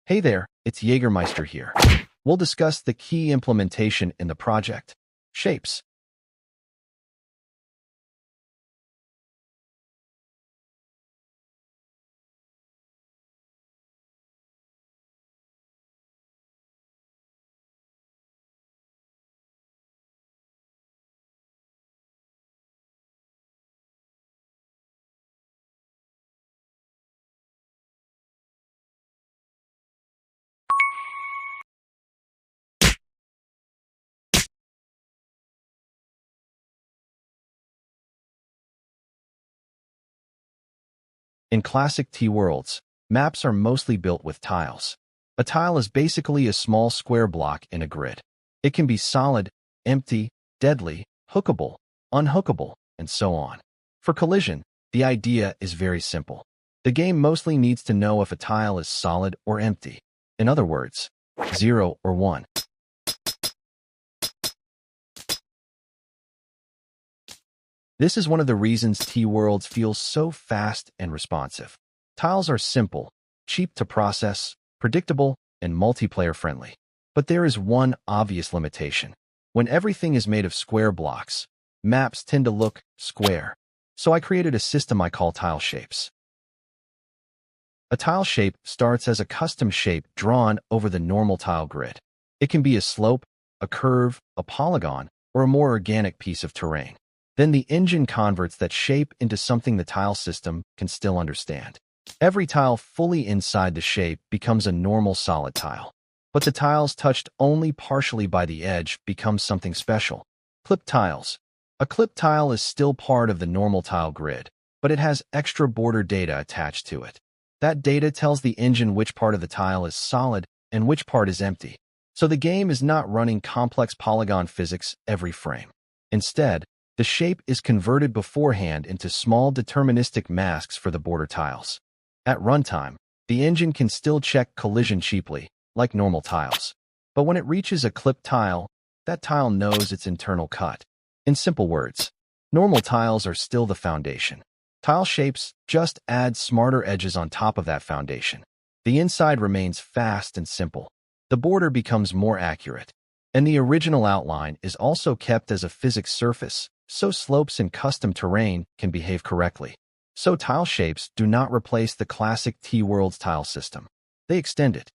Hey there, it's Jägermeister here. We'll discuss the key implementation in the project, Shapes. In classic Teeworlds, maps are mostly built with tiles. A tile is basically a small square block in a grid. It can be solid, empty, deadly, hookable, unhookable, and so on. For collision, the idea is very simple. The game mostly needs to know if a tile is solid or empty. In other words, 0 or 1. This is one of the reasons Teeworlds feels so fast and responsive. Tiles are simple, cheap to process, predictable, and multiplayer friendly. But there is one obvious limitation. When everything is made of square blocks, maps tend to look square. So I created a system I call TileShapes. A tile shape starts as a custom shape drawn over the normal tile grid. It can be a slope, a curve, a polygon, or a more organic piece of terrain. Then the engine converts that shape into something the tile system can still understand. Every tile fully inside the shape becomes a normal solid tile. But the tiles touched only partially by the edge become something special. Clipped tiles. A clipped tile is still part of the normal tile grid, but it has extra border data attached to it. That data tells the engine which part of the tile is solid and which part is empty. So the game is not running complex polygon physics every frame. Instead, the shape is converted beforehand into small deterministic masks for the border tiles. At runtime, the engine can still check collision cheaply, like normal tiles. But when it reaches a clipped tile, that tile knows its internal cut. In simple words, normal tiles are still the foundation. Tile shapes just add smarter edges on top of that foundation. The inside remains fast and simple. The border becomes more accurate. And the original outline is also kept as a physics surface, so slopes in custom terrain can behave correctly. So tile shapes do not replace the classic Teeworlds tile system. They extend it.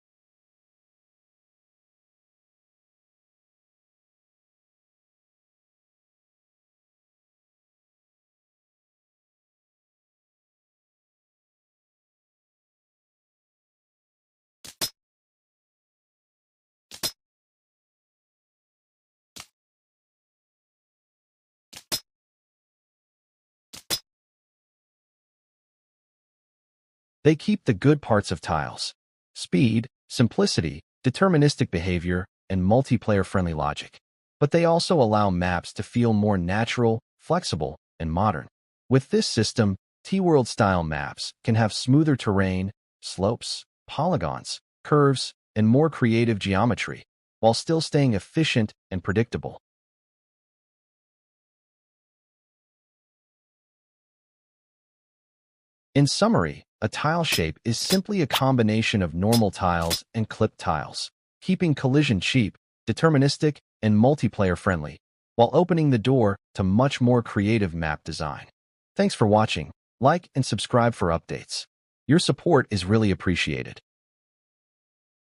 They keep the good parts of tiles: speed, simplicity, deterministic behavior, and multiplayer-friendly logic. But they also allow maps to feel more natural, flexible, and modern. With this system, Teeworld-style maps can have smoother terrain, slopes, polygons, curves, and more creative geometry, while still staying efficient and predictable. In summary, a tile shape is simply a combination of normal tiles and clipped tiles, keeping collision cheap, deterministic, and multiplayer friendly, while opening the door to much more creative map design. Thanks for watching. Like and subscribe for updates. Your support is really appreciated.